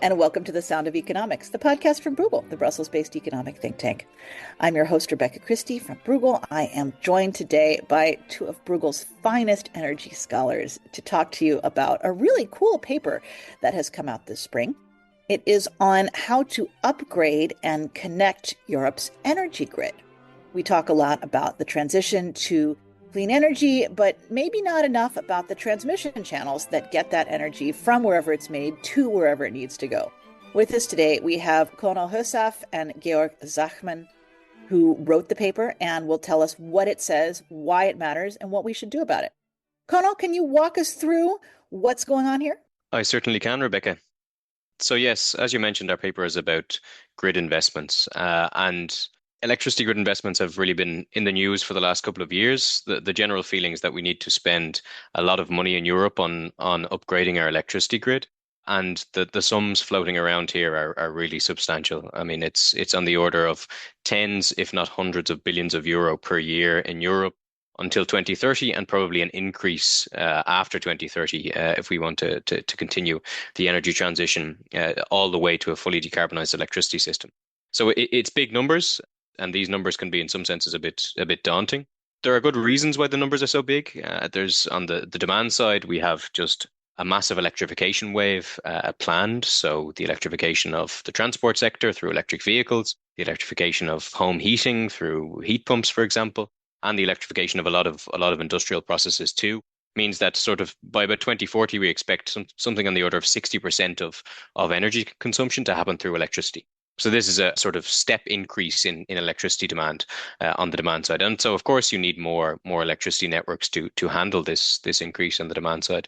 and welcome to The Sound of Economics, the podcast from Bruegel, the Brussels-based economic think tank. I'm your host, Rebecca Christie from Bruegel. I am joined today by two of Bruegel's finest energy scholars to talk to you about a really cool paper that has come out this spring. It is on how to upgrade and connect Europe's energy grid. We talk a lot about the transition to clean energy, but maybe not enough about the transmission channels that get that energy from wherever it's made to wherever it needs to go. With us today, we have Conal Husaf and Georg Zachman, who wrote the paper and will tell us what it says, why it matters, and what we should do about it. Conal, can you walk us through what's going on here? I certainly can, Rebecca. So yes, as you mentioned, our paper is about grid investments, and electricity grid investments have really been in the news for the last couple of years. The general feeling is that we need to spend a lot of money in Europe on upgrading our electricity grid. And the sums floating around here are really substantial. I mean, it's on the order of tens, if not hundreds of billions of euro per year in Europe until 2030, and probably an increase after 2030 if we want to continue the energy transition all the way to a fully decarbonized electricity system. So it's big numbers. And these numbers can be, in some senses, a bit daunting. There are good reasons why the numbers are so big. There's on the demand side, we have just a massive electrification wave planned. So the electrification of the transport sector through electric vehicles, the electrification of home heating through heat pumps, for example, and the electrification of a lot of industrial processes too, means that sort of by about 2040 we expect something on the order of 60% of energy consumption to happen through electricity. So this is a sort of step increase in electricity demand on the demand side. And so, of course, you need more electricity networks to handle this increase on the demand side.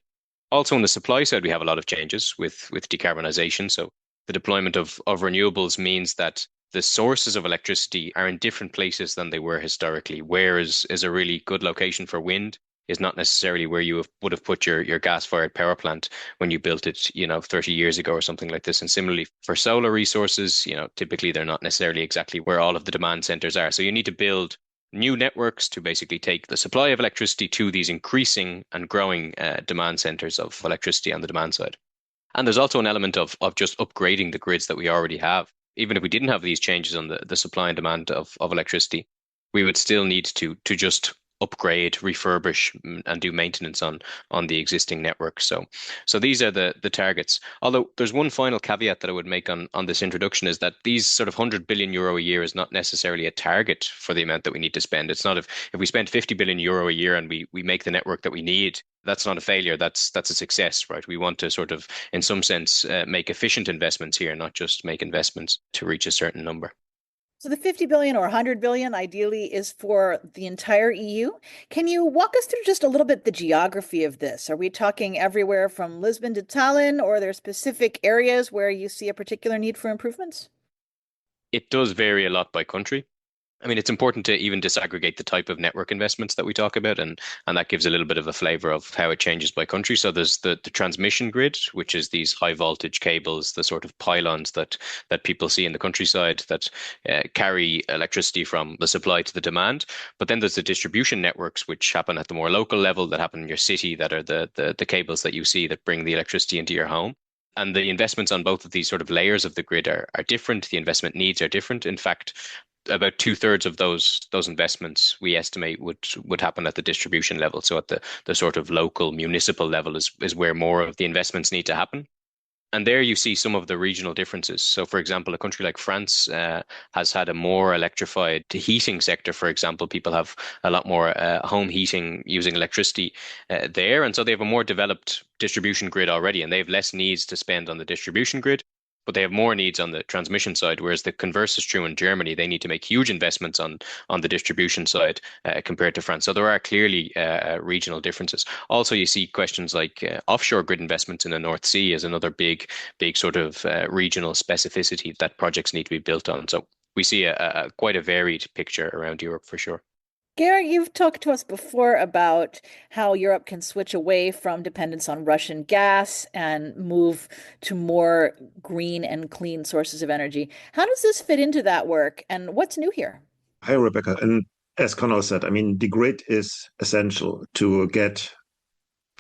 Also, on the supply side, we have a lot of changes with decarbonization. So the deployment of renewables means that the sources of electricity are in different places than they were historically. Where is a really good location for wind is not necessarily where you would have put your gas-fired power plant when you built it, 30 years ago or something like this. And similarly for solar resources, typically they're not necessarily exactly where all of the demand centers are. So you need to build new networks to basically take the supply of electricity to these increasing and growing demand centers of electricity on the demand side. And there's also an element of just upgrading the grids that we already have. Even if we didn't have these changes on the supply and demand of electricity, we would still need to just upgrade, refurbish, and do maintenance on the existing network. So these are the targets. Although there's one final caveat that I would make on this introduction is that these sort of 100 billion euro a year is not necessarily a target for the amount that we need to spend. It's not if we spend 50 billion euro a year and we make the network that we need, that's not a failure. That's a success, right? We want to sort of, in some sense, make efficient investments here, not just make investments to reach a certain number. So the 50 billion or 100 billion ideally is for the entire EU. Can you walk us through just a little bit the geography of this? Are we talking everywhere from Lisbon to Tallinn, or are there specific areas where you see a particular need for improvements? It does vary a lot by country. I mean, it's important to even disaggregate the type of network investments that we talk about, and that gives a little bit of a flavor of how it changes by country. So there's the transmission grid, which is these high voltage cables, the sort of pylons that people see in the countryside that carry electricity from the supply to the demand. But then there's the distribution networks, which happen at the more local level, that happen in your city, that are the cables that you see that bring the electricity into your home. And the investments on both of these sort of layers of the grid are different. The investment needs are different. In fact, about 2/3 of those investments we estimate would happen at the distribution level. So at the sort of local municipal level is where more of the investments need to happen. And there you see some of the regional differences. So, for example, a country like France has had a more electrified heating sector. For example, people have a lot more home heating using electricity there. And so they have a more developed distribution grid already, and they have less needs to spend on the distribution grid, but they have more needs on the transmission side, whereas the converse is true in Germany. They need to make huge investments on the distribution side compared to France. So there are clearly regional differences. Also, you see questions like offshore grid investments in the North Sea as another big sort of regional specificity that projects need to be built on. So we see quite a varied picture around Europe for sure. Gary, you've talked to us before about how Europe can switch away from dependence on Russian gas and move to more green and clean sources of energy. How does this fit into that work, and what's new here? Hi, Rebecca. And as Conor said, I mean, the grid is essential to get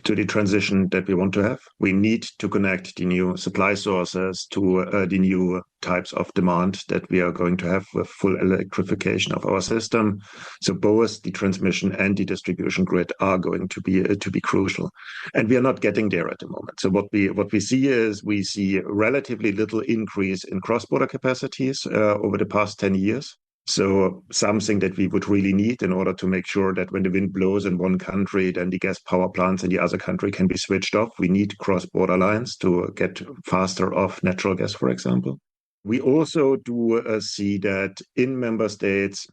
to the transition that we want to have. We need to connect the new supply sources to the new types of demand that we are going to have with full electrification of our system. So both the transmission and the distribution grid are going to be crucial, and we are not getting there at the moment. So what we see is we see relatively little increase in cross-border capacities over the past 10 years. So something that we would really need in order to make sure that when the wind blows in one country, then the gas power plants in the other country can be switched off. We need cross-border lines to get faster off natural gas, for example. We also do see that in member states,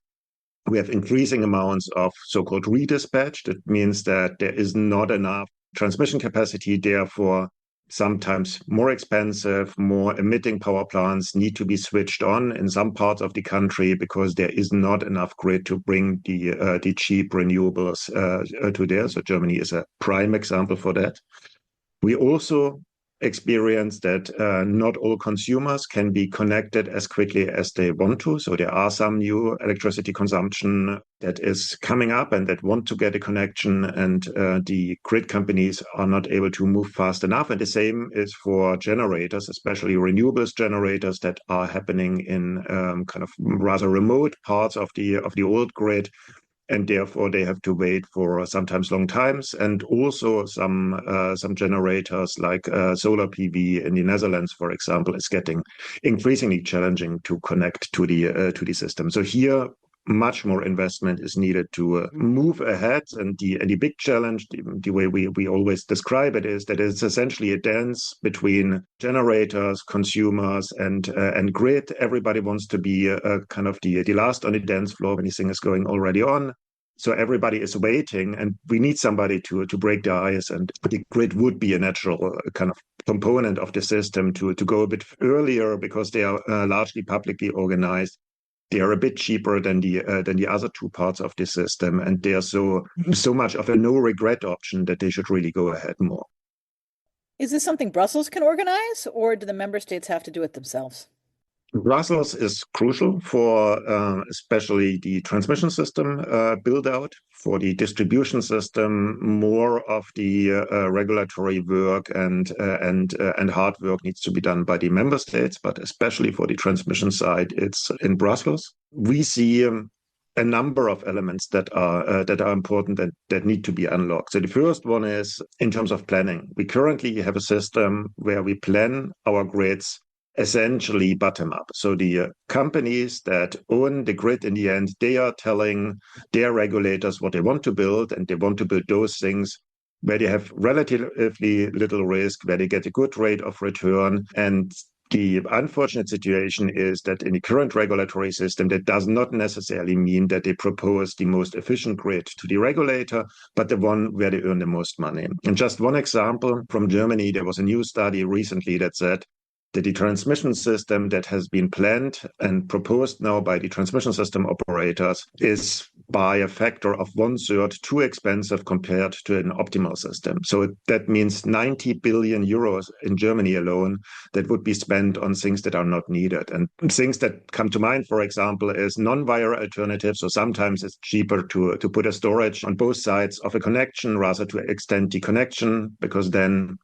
we have increasing amounts of so-called redispatch. That means that there is not enough transmission capacity, therefore sometimes more expensive, more emitting power plants need to be switched on in some parts of the country because there is not enough grid to bring the cheap renewables to there. So Germany is a prime example for that. We also experience that not all consumers can be connected as quickly as they want to. So there are some new electricity consumption that is coming up and that want to get a connection, and the grid companies are not able to move fast enough. And the same is for generators, especially renewables generators that are happening in kind of rather remote parts of the old grid. And therefore they have to wait for sometimes long times. And also some generators like solar PV in the Netherlands, for example, is getting increasingly challenging to connect to the system. So here, much more investment is needed to move ahead. And the big challenge, the way we always describe it, is that it's essentially a dance between generators, consumers, and grid. Everybody wants to be kind of the last on the dance floor when anything is going already on. So everybody is waiting, and we need somebody to break the ice. And the grid would be a natural kind of component of the system to go a bit earlier because they are largely publicly organized. They are a bit cheaper than the other two parts of the system, and they are so much of a no regret option that they should really go ahead more. Is this something Brussels can organize, or do the member states have to do it themselves? Brussels is crucial for especially the transmission system build out. For the distribution system, more of the regulatory work and hard work needs to be done by the member states, but especially for the transmission side, it's in Brussels. We see a number of elements that are important and that need to be unlocked. So the first one is in terms of planning. We currently have a system where we plan our grids essentially bottom up. So the companies that own the grid in the end, they are telling their regulators what they want to build, and they want to build those things where they have relatively little risk, where they get a good rate of return. And the unfortunate situation is that in the current regulatory system, that does not necessarily mean that they propose the most efficient grid to the regulator, but the one where they earn the most money. And just one example from Germany, there was a new study recently that said that the transmission system that has been planned and proposed now by the transmission system operators is by a factor of 1/3 too expensive compared to an optimal system. So that means 90 billion euros in Germany alone that would be spent on things that are not needed. And things that come to mind, for example, is non-wire alternatives. So sometimes it's cheaper to put a storage on both sides of a connection rather to extend the connection, because then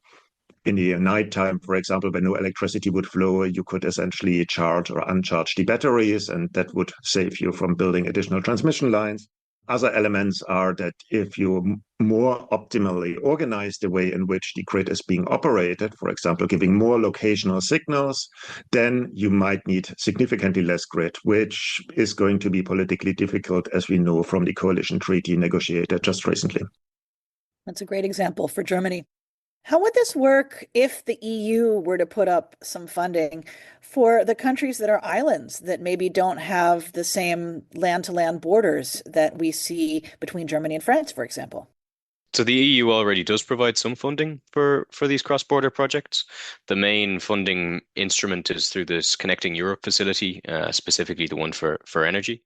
in the nighttime, for example, when no electricity would flow, you could essentially charge or uncharge the batteries, and that would save you from building additional transmission lines. Other elements are that if you more optimally organize the way in which the grid is being operated, for example, giving more locational signals, then you might need significantly less grid, which is going to be politically difficult, as we know from the coalition treaty negotiated just recently. That's a great example for Germany. How would this work if the EU were to put up some funding for the countries that are islands that maybe don't have the same land-to-land borders that we see between Germany and France, for example? So the EU already does provide some funding for these cross-border projects. The main funding instrument is through this Connecting Europe facility, specifically the one for energy.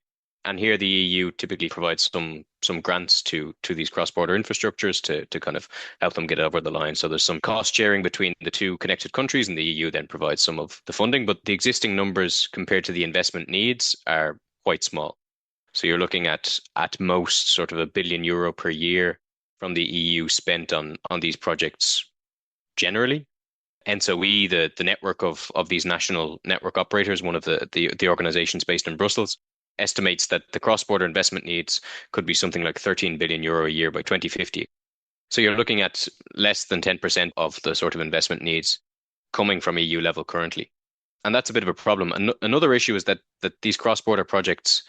And here the EU typically provides some grants to these cross-border infrastructures to kind of help them get over the line. So there's some cost sharing between the two connected countries, and the EU then provides some of the funding. But the existing numbers compared to the investment needs are quite small. So you're looking at most sort of €1 billion per year from the EU spent on these projects generally. NSOE, the network of these national network operators, one of the organizations based in Brussels, estimates that the cross-border investment needs could be something like 13 billion euro a year by 2050. So you're looking at less than 10% of the sort of investment needs coming from EU level currently. And that's a bit of a problem. Another issue is that these cross-border projects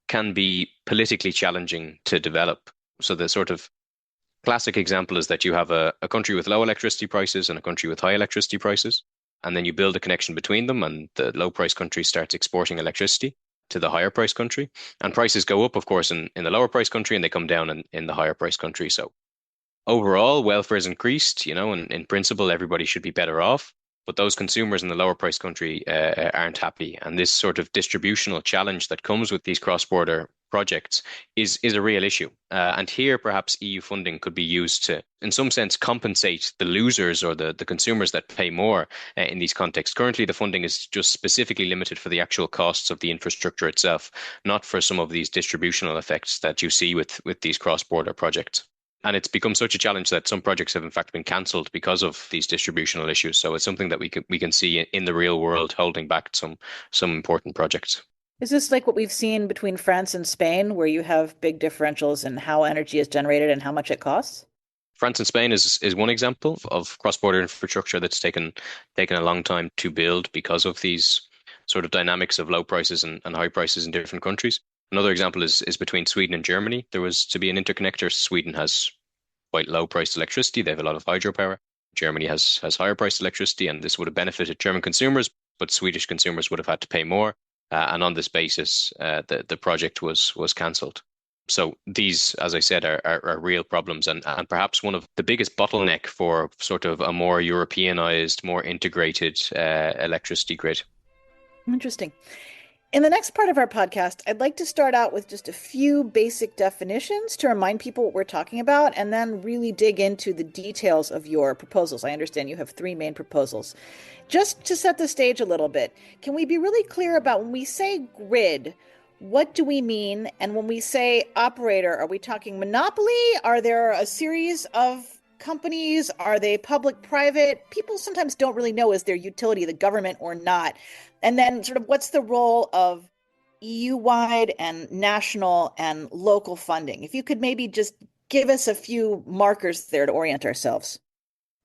can be politically challenging to develop. So the sort of classic example is that you have a country with low electricity prices and a country with high electricity prices, and then you build a connection between them, and the low price country starts exporting electricity to the higher price country. And prices go up, of course, in the lower price country, and they come down in the higher price country. So overall, welfare is increased, and in principle, everybody should be better off. But those consumers in the lower price country aren't happy. And this sort of distributional challenge that comes with these cross-border projects is a real issue. And here, perhaps EU funding could be used to, in some sense, compensate the losers or the consumers that pay more in these contexts. Currently, the funding is just specifically limited for the actual costs of the infrastructure itself, not for some of these distributional effects that you see with these cross-border projects. And it's become such a challenge that some projects have in fact been cancelled because of these distributional issues. So it's something that we can see in the real world holding back some important projects. Is this like what we've seen between France and Spain, where you have big differentials in how energy is generated and how much it costs? France and Spain is one example of cross-border infrastructure that's taken a long time to build because of these sort of dynamics of low prices and high prices in different countries. Another example is between Sweden and Germany. There was to be an interconnector. Sweden has quite low priced electricity. They have a lot of hydropower. Germany has higher priced electricity, and this would have benefited German consumers, but Swedish consumers would have had to pay more. And on this basis, the project was cancelled. So these, as I said, are real problems, and perhaps one of the biggest bottleneck for sort of a more Europeanized, more integrated electricity grid. Interesting. In the next part of our podcast, I'd like to start out with just a few basic definitions to remind people what we're talking about, and then really dig into the details of your proposals. I understand you have 3 main proposals. Just to set the stage a little bit, can we be really clear about when we say grid, what do we mean? And when we say operator, are we talking monopoly? Are there a series of companies? Are they public-private? People sometimes don't really know, is their utility the government or not? And then sort of what's the role of EU-wide and national and local funding? If you could maybe just give us a few markers there to orient ourselves.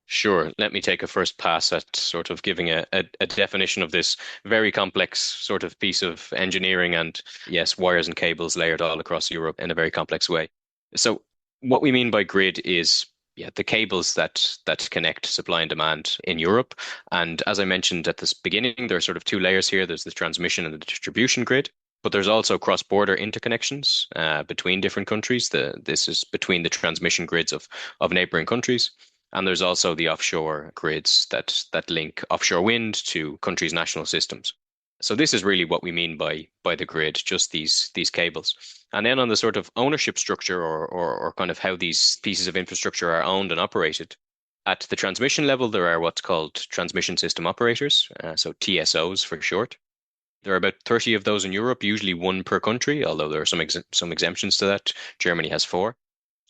Sure. Let me take a first pass at sort of giving a definition of this very complex sort of piece of engineering and, yes, wires and cables layered all across Europe in a very complex way. So what we mean by grid is the cables that connect supply and demand in Europe. And as I mentioned at the beginning, there are sort of 2 layers here. There's the transmission and the distribution grid, but there's also cross-border interconnections between different countries. This is between the transmission grids of neighboring countries. And there's also the offshore grids that link offshore wind to countries' national systems. So this is really what we mean by the grid, just these cables. And then on the sort of ownership structure or kind of how these pieces of infrastructure are owned and operated, at the transmission level, there are what's called transmission system operators, so TSOs for short. There are about 30 of those in Europe, usually 1 per country, although there are some exemptions to that. Germany has 4.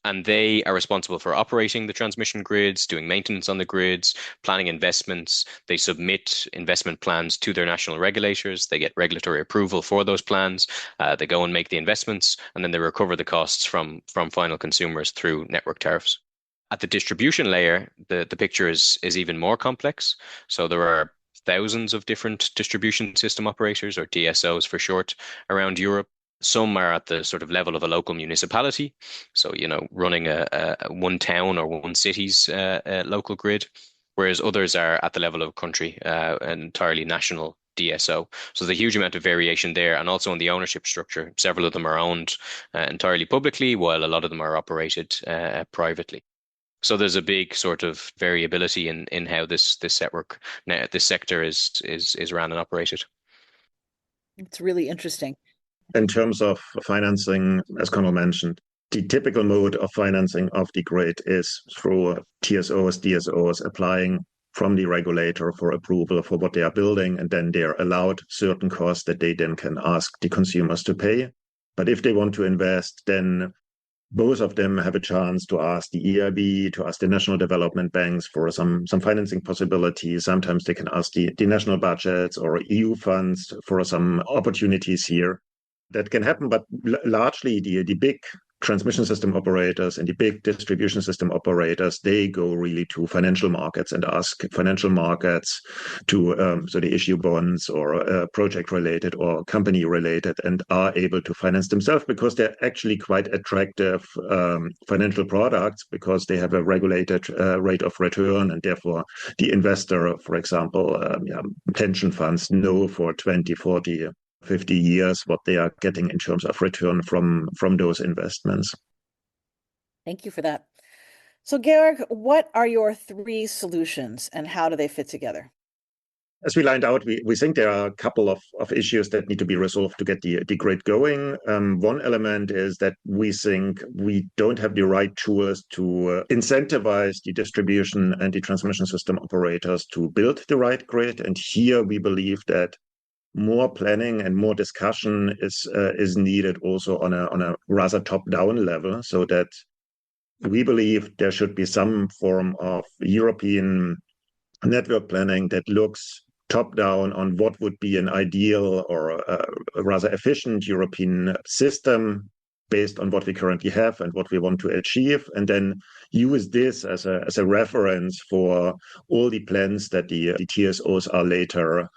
And they are responsible for operating the transmission grids, doing maintenance on the grids, planning investments. They submit investment plans to their national regulators. They get regulatory approval for those plans. They go and make the investments, and then they recover the costs from final consumers through network tariffs. At the distribution layer, the picture is even more complex. So there are thousands of different distribution system operators, or DSOs for short, around Europe. Some are at the sort of level of a local municipality, so running a one town or one city's local grid, whereas others are at the level of a country, an entirely national DSO. So there's a huge amount of variation there, and also in the ownership structure. Several of them are owned entirely publicly, while a lot of them are operated privately. So there's a big sort of variability in how this sector is run and operated. It's really interesting. In terms of financing, as Conor mentioned, the typical mode of financing of the grid is through TSOs, DSOs applying from the regulator for approval for what they are building, and then they're allowed certain costs that they then can ask the consumers to pay. But if they want to invest, then both of them have a chance to ask the EIB, to ask the national development banks for some financing possibilities. Sometimes they can ask the national budgets or EU funds for some opportunities here. That can happen, but largely the big transmission system operators and the big distribution system operators, they go really to financial markets and ask financial markets to so they issue bonds or project related or company related and are able to finance themselves because they're actually quite attractive financial products because they have a regulated rate of return, and therefore the investor, for example, pension funds know for 20, 40, 50 years what they are getting in terms of return from those investments. Thank you for that. So, Georg, what are your three solutions and how do they fit together? As we lined out, we think there are a couple of issues that need to be resolved to get the grid going. One element is that we think we don't have the right tools to incentivize the distribution and the transmission system operators to build the right grid. And here we believe that more planning and more discussion is needed also on a rather top-down level, so that we believe there should be some form of European network planning that looks top-down on what would be an ideal or a rather efficient European system based on what we currently have and what we want to achieve, and then use this as a reference for all the plans that the TSOs are later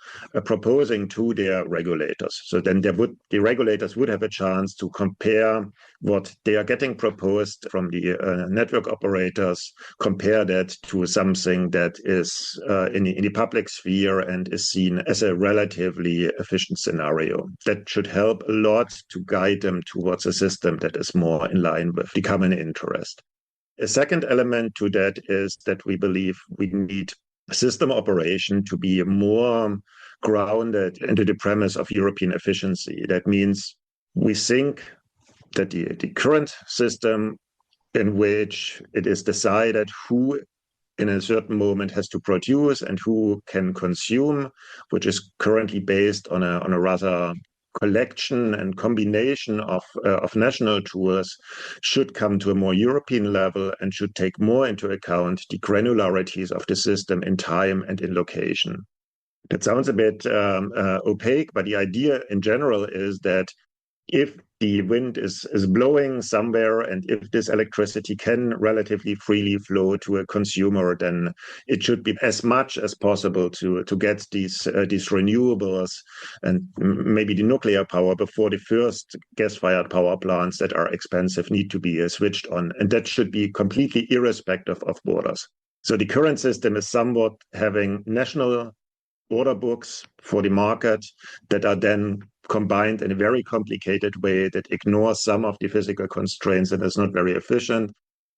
proposing to their regulators. So then the regulators would have a chance to compare what they are getting proposed from the network operators, compare that to something that is in the public sphere and is seen as a relatively efficient scenario. That should help a lot to guide them towards a system that is more in line with the common interest. A second element to that is that we believe we need system operation to be more grounded into the premise of European efficiency. That means we think that the current system in which it is decided who in a certain moment has to produce and who can consume, which is currently based on a rather collection and combination of national tools, should come to a more European level and should take more into account the granularities of the system in time and in location. That sounds a bit opaque, but the idea in general is that if the wind is blowing somewhere and if this electricity can relatively freely flow to a consumer, then it should be as much as possible to get these renewables and maybe the nuclear power before the first gas-fired power plants that are expensive need to be switched on. And that should be completely irrespective of borders. So the current system is somewhat having national order books for the market that are then combined in a very complicated way that ignores some of the physical constraints and is not very efficient.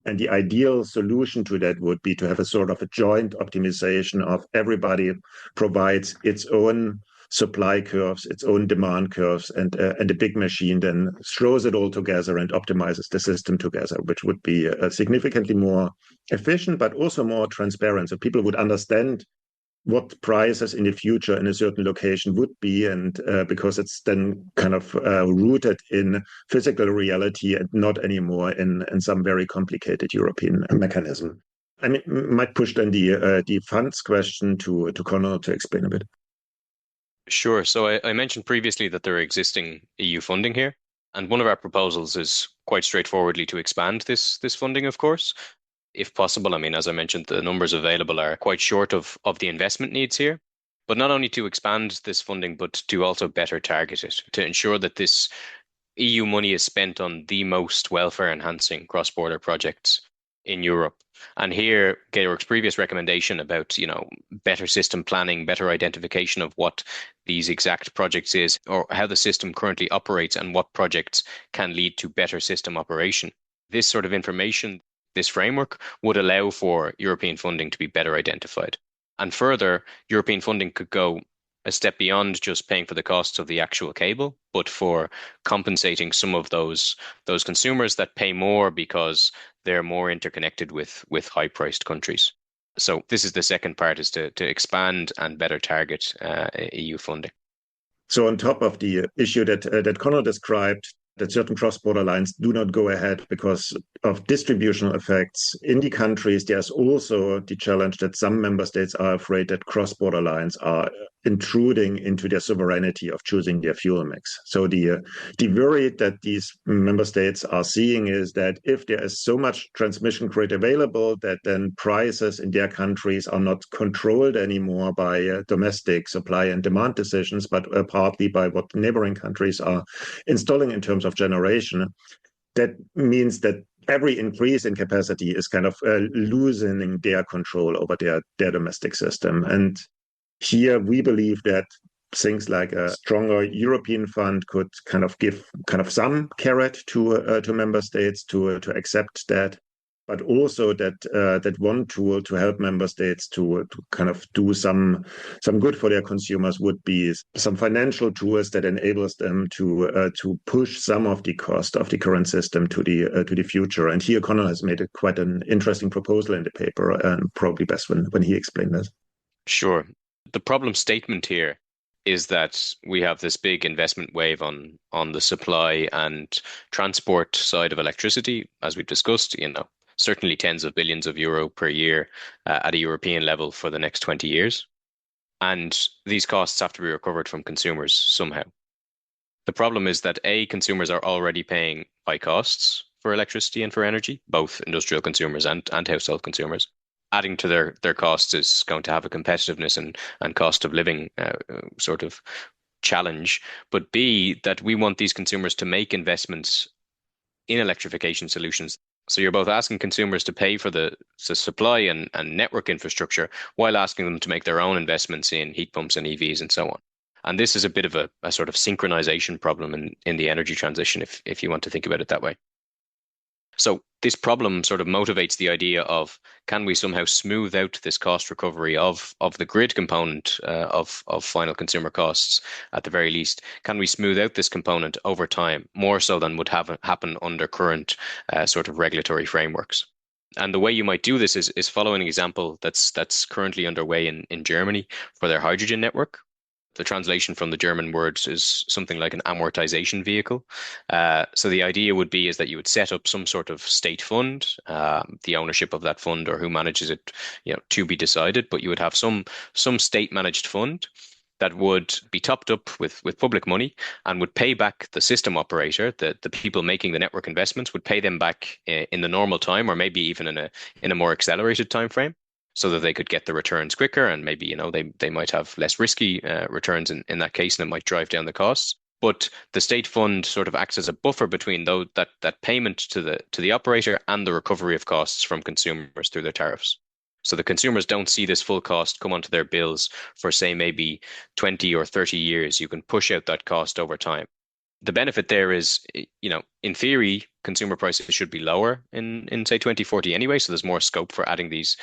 And the ideal solution to that would be to have a sort of a joint optimization of everybody provides its own supply curves, its own demand curves, and a big machine then throws it all together and optimizes the system together, which would be significantly more efficient, but also more transparent. So people would understand what prices in the future in a certain location would be, and because it's then kind of rooted in physical reality and not anymore in some very complicated European mechanism. I mean, might push then the funds question to Conor to explain a bit. Sure. So I mentioned previously that there are existing EU funding here, and one of our proposals is quite straightforwardly to expand this funding, of course. If possible, I mean, as I mentioned, the numbers available are quite short of the investment needs here, but not only to expand this funding, but to also better target it, to ensure that this EU money is spent on the most welfare-enhancing cross-border projects in Europe. And here, Georg's previous recommendation about, better system planning, better identification of what these exact projects is, or how the system currently operates and what projects can lead to better system operation. This sort of information, this framework would allow for European funding to be better identified. And further, European funding could go a step beyond just paying for the costs of the actual cable, but for compensating some of those consumers that pay more because they're more interconnected with high-priced countries. So this is the second part, is to expand and better target EU funding. So on top of the issue that Conor described, that certain cross-border lines do not go ahead because of distributional effects in the countries. There's also the challenge that some member states are afraid that cross-border lines are intruding into their sovereignty of choosing their fuel mix. So the worry that these member states are seeing is that if there is so much transmission grid available, that then prices in their countries are not controlled anymore by domestic supply and demand decisions, but partly by what neighboring countries are installing in terms of generation. That means that every increase in capacity is kind of loosening their control over their domestic system. And here we believe that things like a stronger European fund could kind of give kind of some carrot to member states to accept that, but also that one tool to help member states to kind of do some good for their consumers would be some financial tools that enables them to push some of the cost of the current system to the future. And here Connor has made quite an interesting proposal in the paper, and probably best when he explained this. Sure. The problem statement here is that we have this big investment wave on the supply and transport side of electricity, as we've discussed, certainly tens of billions of euro per year at a European level for the next 20 years. And these costs have to be recovered from consumers somehow. The problem is that consumers are already paying high costs for electricity and for energy, both industrial consumers and household consumers. Adding to their costs is going to have a competitiveness and cost of living sort of challenge. But B, that we want these consumers to make investments in electrification solutions. So you're both asking consumers to pay for the supply and network infrastructure while asking them to make their own investments in heat pumps and EVs and so on. And this is a bit of a sort of synchronization problem in the energy transition, if you want to think about it that way. So this problem sort of motivates the idea of, can we somehow smooth out this cost recovery of the grid component of final consumer costs at the very least? Can we smooth out this component over time, more so than would happen under current sort of regulatory frameworks? And the way you might do this is follow an example that's currently underway in Germany for their hydrogen network. The translation from the German words is something like an amortization vehicle. So the idea would be is that you would set up some sort of state fund, the ownership of that fund or who manages it, to be decided, but you would have some state managed fund that would be topped up with public money and would pay back the system operator, the people making the network investments would pay them back in the normal time, or maybe even in a more accelerated time frame, so that they could get the returns quicker, and maybe they might have less risky returns in that case, and it might drive down the costs. But the state fund sort of acts as a buffer between that payment to the operator and the recovery of costs from consumers through their tariffs. So the consumers don't see this full cost come onto their bills for, say, maybe 20 or 30 years. You can push out that cost over time. The benefit there is, in theory, consumer prices should be lower in say 2040 anyway. So there's more scope for adding these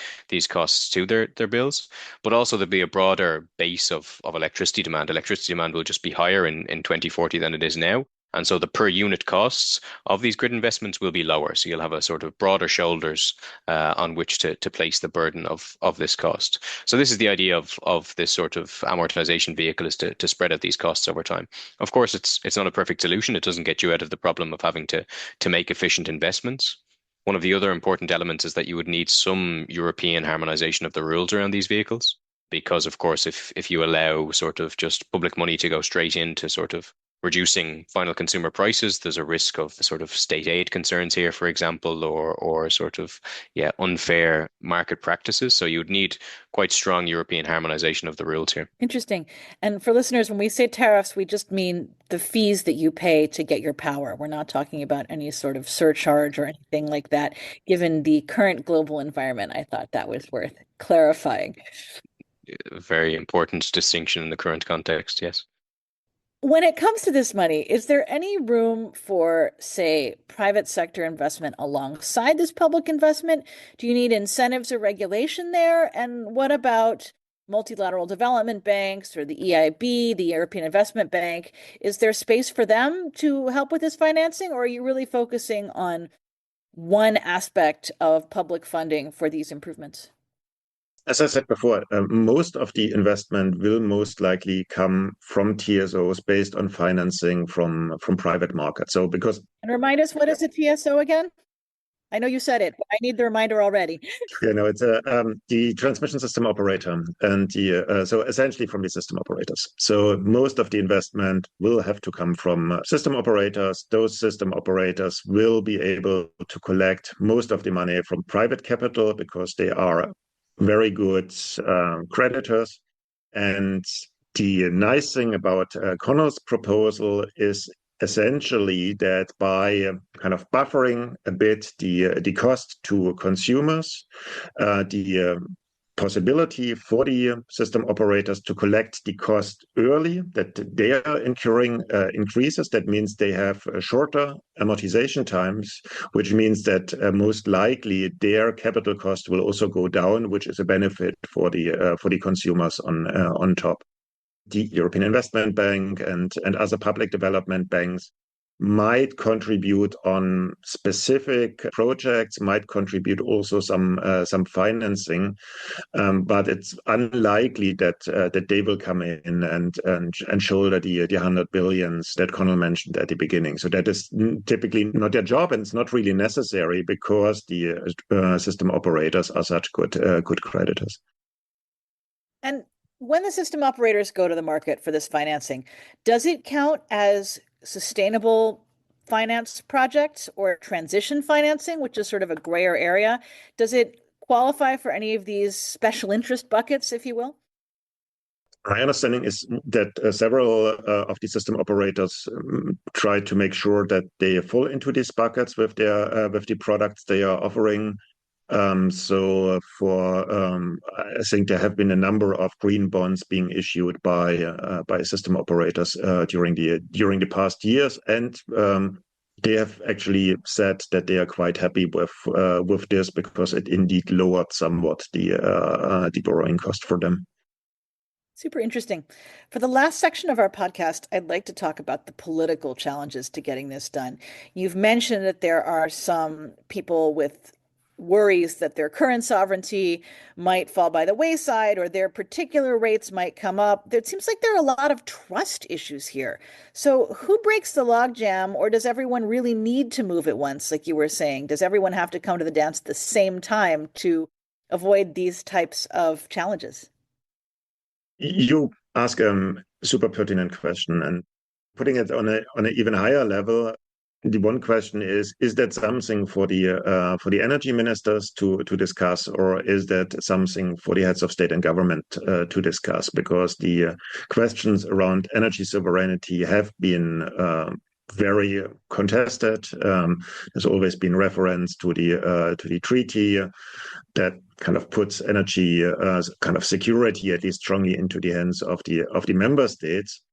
costs to their bills. But also there'll be a broader base of electricity demand. Electricity demand will just be higher in 2040 than it is now. And so the per unit costs of these grid investments will be lower. So you'll have a sort of broader shoulders on which to place the burden of this cost. So this is the idea of this sort of amortization vehicle, is to spread out these costs over time. Of course, it's not a perfect solution. It doesn't get you out of the problem of having to make efficient investments. One of the other important elements is that you would need some European harmonization of the rules around these vehicles. Because, of course, if you allow sort of just public money to go straight into sort of reducing final consumer prices, there's a risk of sort of state aid concerns here, for example, or sort of unfair market practices. So you would need quite strong European harmonization of the rules here. Interesting. And for listeners, when we say tariffs, we just mean the fees that you pay to get your power. We're not talking about any sort of surcharge or anything like that. Given the current global environment, I thought that was worth clarifying. A very important distinction in the current context, yes. When it comes to this money, is there any room for, say, private sector investment alongside this public investment? Do you need incentives or regulation there? And what about multilateral development banks or the EIB, the European Investment Bank? Is there space for them to help with this financing, or are you really focusing on one aspect of public funding for these improvements? As I said before, most of the investment will most likely come from TSOs based on financing from private markets. So because And remind us, what is a TSO again? I know you said it, but I need the reminder already. it's the transmission system operator, and so essentially from the system operators. So most of the investment will have to come from system operators. Those system operators will be able to collect most of the money from private capital because they are very good creditors. And the nice thing about Connor's proposal is essentially that by kind of buffering a bit the cost to consumers, the possibility for the system operators to collect the cost early that they are incurring increases. That means they have shorter amortization times, which means that most likely their capital cost will also go down, which is a benefit for the consumers on top. The European Investment Bank and other public development banks might contribute on specific projects, might contribute also some financing, but it's unlikely that they will come in and shoulder the 100 billions that Connell mentioned at the beginning. So that is typically not their job, and it's not really necessary because the system operators are such good creditors. And when the system operators go to the market for this financing, does it count as sustainable finance projects or transition financing, which is sort of a grayer area? Does it qualify for any of these special interest buckets, if you will? My understanding is that several of the system operators try to make sure that they fall into these buckets with the products they are offering. So I think there have been a number of green bonds being issued by system operators during the past years, and they have actually said that they are quite happy with this because it indeed lowered somewhat the borrowing cost for them. Super interesting. For the last section of our podcast, I'd like to talk about the political challenges to getting this done. You've mentioned that there are some people with worries that their current sovereignty might fall by the wayside or their particular rates might come up. It seems like there are a lot of trust issues here. So who breaks the logjam, or does everyone really need to move at once, like you were saying? Does everyone have to come to the dance at the same time to avoid these types of challenges? You ask a super pertinent question, and putting it on an even higher level, the one question is that something for the energy ministers to discuss, or is that something for the heads of state and government to discuss? Because the questions around energy sovereignty have been very contested. There's always been reference to the treaty that kind of puts energy kind of security at least strongly into the hands of the member states.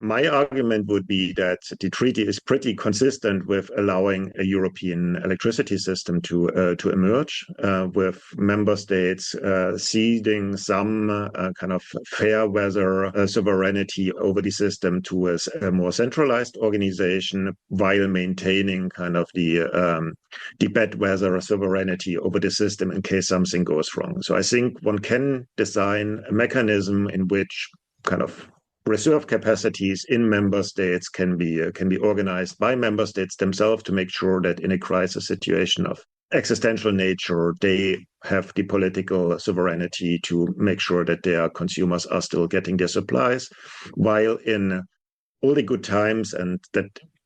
My argument would be that the treaty is pretty consistent with allowing a European electricity system to emerge, with member states ceding some kind of fair weather sovereignty over the system to a more centralized organization, while maintaining kind of the bad weather sovereignty over the system in case something goes wrong. So I think one can design a mechanism in which kind of reserve capacities in member states can be organized by member states themselves to make sure that in a crisis situation of existential nature, they have the political sovereignty to make sure that their consumers are still getting their supplies, while in all the good times, and that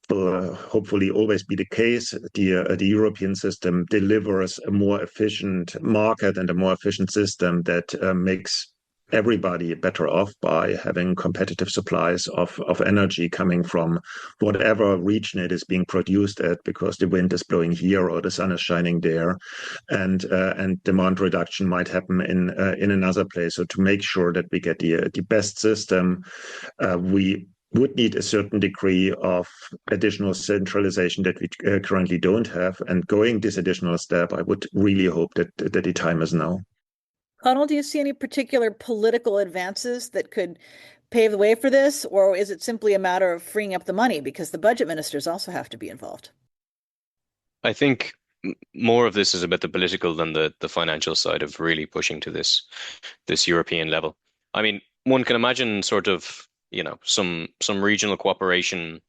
will hopefully always be the case, the European system delivers a more efficient market and a more efficient system that makes everybody better off by having competitive supplies of energy coming from whatever region it is being produced at, because the wind is blowing here or the sun is shining there, and demand reduction might happen in another place. So to make sure that we get the best system, we would need a certain degree of additional centralization that we currently don't have. And going this additional step, I would really hope that the time is now. Connell, do you see any particular political advances that could pave the way for this, or is it simply a matter of freeing up the money because the budget ministers also have to be involved? I think more of this is about the political than the financial side of really pushing to this European level. I mean, one can imagine sort of, some regional cooperation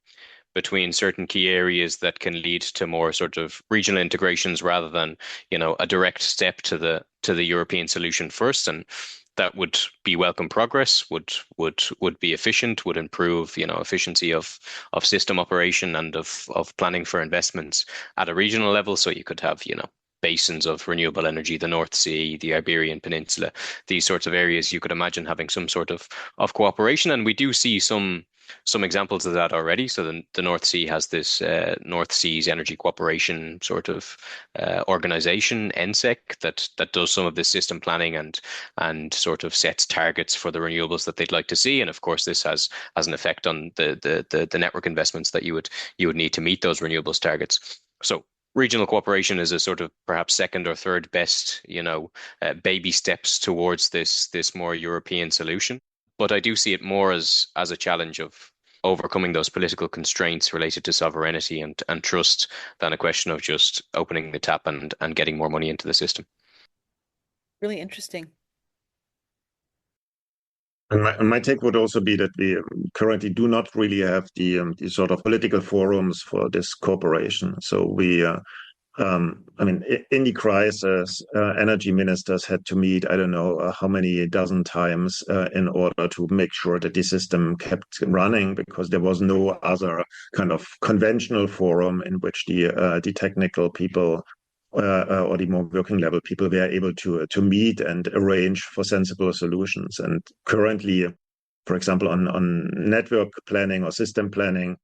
between certain key areas that can lead to more sort of regional integrations rather than, a direct step to the European solution first. And that would be welcome progress, would be efficient, would improve, efficiency of system operation and of planning for investments at a regional level. So you could have, basins of renewable energy, the North Sea, the Iberian Peninsula, these sorts of areas. You could imagine having some sort of cooperation, and we do see some examples of that already. So the North Sea has this North Seas Energy Cooperation sort of organization, NSEC, that does some of this system planning and sort of sets targets for the renewables that they'd like to see. And of course, this has an effect on the network investments that you would need to meet those renewables targets. So regional cooperation is a sort of perhaps second or third best, baby steps towards this more European solution. But I do see it more as a challenge of overcoming those political constraints related to sovereignty and trust than a question of just opening the tap and getting more money into the system. Really interesting. And my take would also be that we currently do not really have the sort of political forums for this cooperation. So I mean, in the crisis, energy ministers had to meet, I don't know how many dozen times in order to make sure that the system kept running, because there was no other kind of conventional forum in which the technical people or the more working level people were able to meet and arrange for sensible solutions. And currently, for example, on network planning or system planning,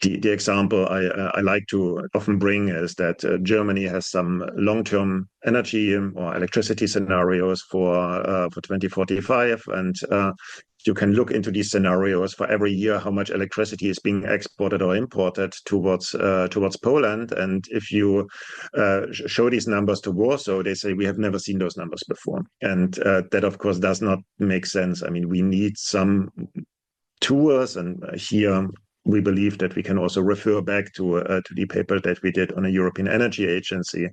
the example I like to often bring is that Germany has some long-term energy or electricity scenarios for 2045, and you can look into these scenarios for every year how much electricity is being exported or imported towards Poland. And if you show these numbers to Warsaw, they say we have never seen those numbers before, and that of course does not make sense. I mean, we need some tools, and here we believe that we can also refer back to the paper that we did on a European Energy Agency.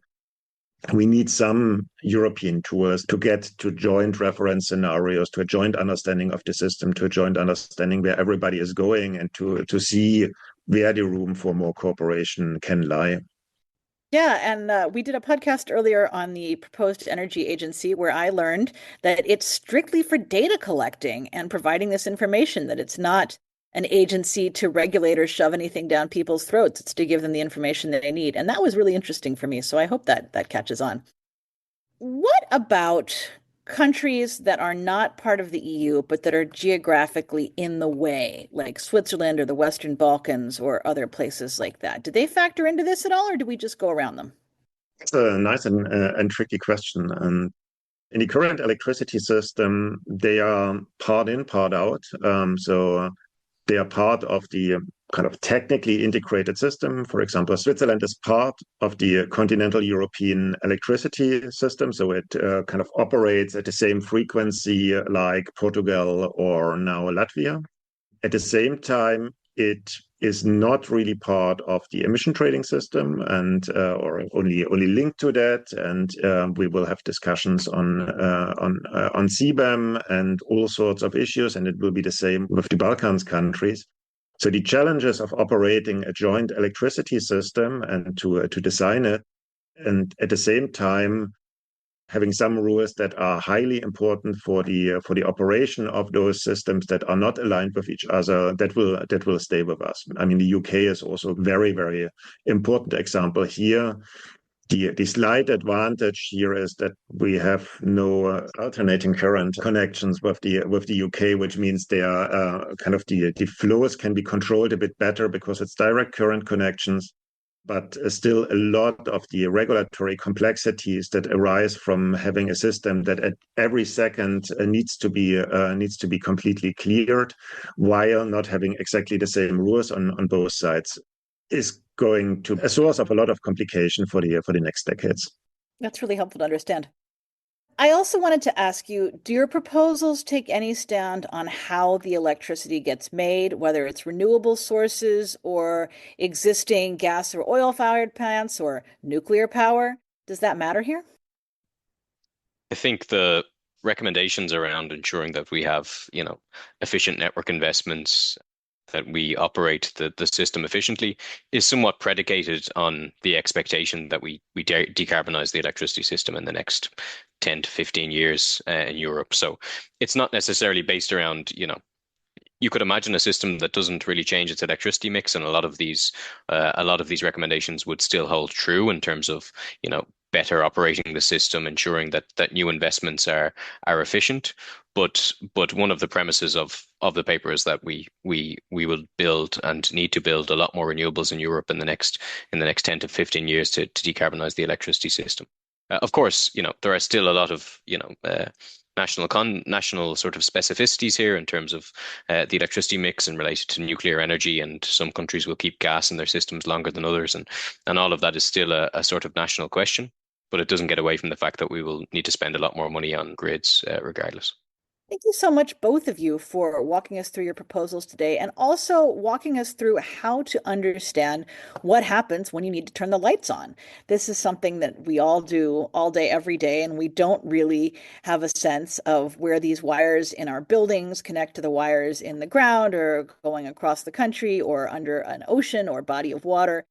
We need some European tools to get to joint reference scenarios, to a joint understanding of the system, to a joint understanding where everybody is going, and to see where the room for more cooperation can lie. Yeah, and we did a podcast earlier on the proposed energy agency where I learned that it's strictly for data collecting and providing this information, that it's not an agency to regulate or shove anything down people's throats. It's to give them the information that they need. And that was really interesting for me. So I hope that catches on. What about countries that are not part of the EU, but that are geographically in the way, like Switzerland or the Western Balkans or other places like that? Do they factor into this at all, or do we just go around them? It's a nice and tricky question. And in the current electricity system, they are part in, part out. So they are part of the kind of technically integrated system. For example, Switzerland is part of the continental European electricity system. So it kind of operates at the same frequency like Portugal or now Latvia. At the same time, it is not really part of the emission trading system, and or only linked to that. And we will have discussions on CBAM and all sorts of issues, and it will be the same with the Balkans countries. So the challenges of operating a joint electricity system and to design it, and at the same time having some rules that are highly important for the operation of those systems that are not aligned with each other, that will stay with us. I mean, the UK is also a very, very important example here. The slight advantage here is that we have no alternating current connections with the UK, which means they are kind of the flows can be controlled a bit better because it's direct current connections. But still a lot of the regulatory complexities that arise from having a system that at every second needs to be completely cleared, while not having exactly the same rules on both sides, is going to be a source of a lot of complication for the next decades. That's really helpful to understand. I also wanted to ask you, do your proposals take any stand on how the electricity gets made, whether it's renewable sources or existing gas or oil-fired plants or nuclear power? Does that matter here? I think the recommendations around ensuring that we have, efficient network investments, that we operate the system efficiently, is somewhat predicated on the expectation that we decarbonize the electricity system in the next 10 to 15 years in Europe. So it's not necessarily based around, you could imagine a system that doesn't really change its electricity mix, and a lot of these recommendations would still hold true in terms of better operating the system, ensuring that new investments are efficient. But one of the premises of the paper is that we will build and need to build a lot more renewables in Europe in the next 10 to 15 years to decarbonize the electricity system. Of course, there are still a lot of national sort of specificities here in terms of the electricity mix and related to nuclear energy, and some countries will keep gas in their systems longer than others, and all of that is still a sort of national question, but it doesn't get away from the fact that we will need to spend a lot more money on grids regardless. Thank you so much, both of you, for walking us through your proposals today and also walking us through how to understand what happens when you need to turn the lights on. This is something that we all do all day, every day, and we don't really have a sense of where these wires in our buildings connect to the wires in the ground or going across the country or under an ocean or body of water.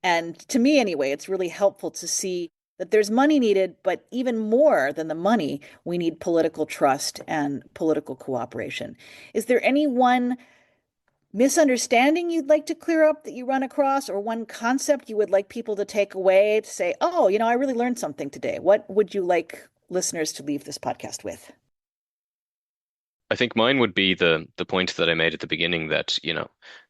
And to me, anyway, it's really helpful to see that there's money needed, but even more than the money, we need political trust and political cooperation. Is there any one misunderstanding you'd like to clear up that you run across, or one concept you would like people to take away to say, oh, I really learned something today? What would you like listeners to leave this podcast with? I think mine would be the point that I made at the beginning, that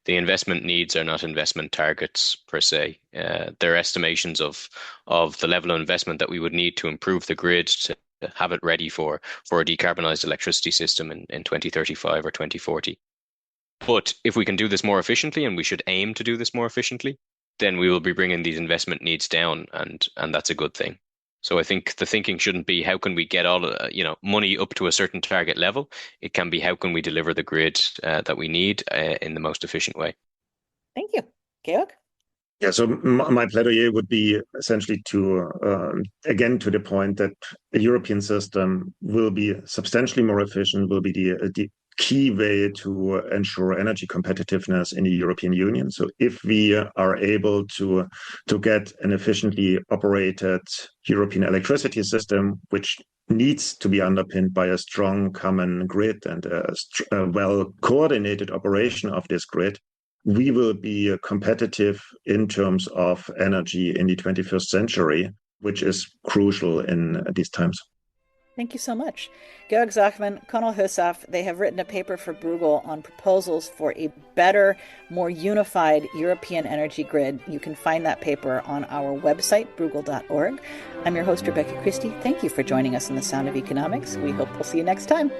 the investment needs are not investment targets per se. They're estimations of the level of investment that we would need to improve the grid to have it ready for a decarbonized electricity system in 2035 or 2040. But if we can do this more efficiently, and we should aim to do this more efficiently, then we will be bringing these investment needs down, and that's a good thing. So I think the thinking shouldn't be how can we get all money up to a certain target level. It can be how can we deliver the grid that we need in the most efficient way. Thank you. Georg? Yeah, so my plaidoyer would be essentially again, to the point that a European system will be substantially more efficient, will be the key way to ensure energy competitiveness in the European Union. So if we are able to get an efficiently operated European electricity system, which needs to be underpinned by a strong common grid and a well-coordinated operation of this grid, we will be competitive in terms of energy in the 21st century, which is crucial in these times. Thank you so much. Georg Zachman, Conal Husaf, they have written a paper for Bruegel on proposals for a better, more unified European energy grid. You can find that paper on our website, bruegel.org. I'm your host, Rebecca Christie. Thank you for joining us in The Sound of Economics. We hope we'll see you next time.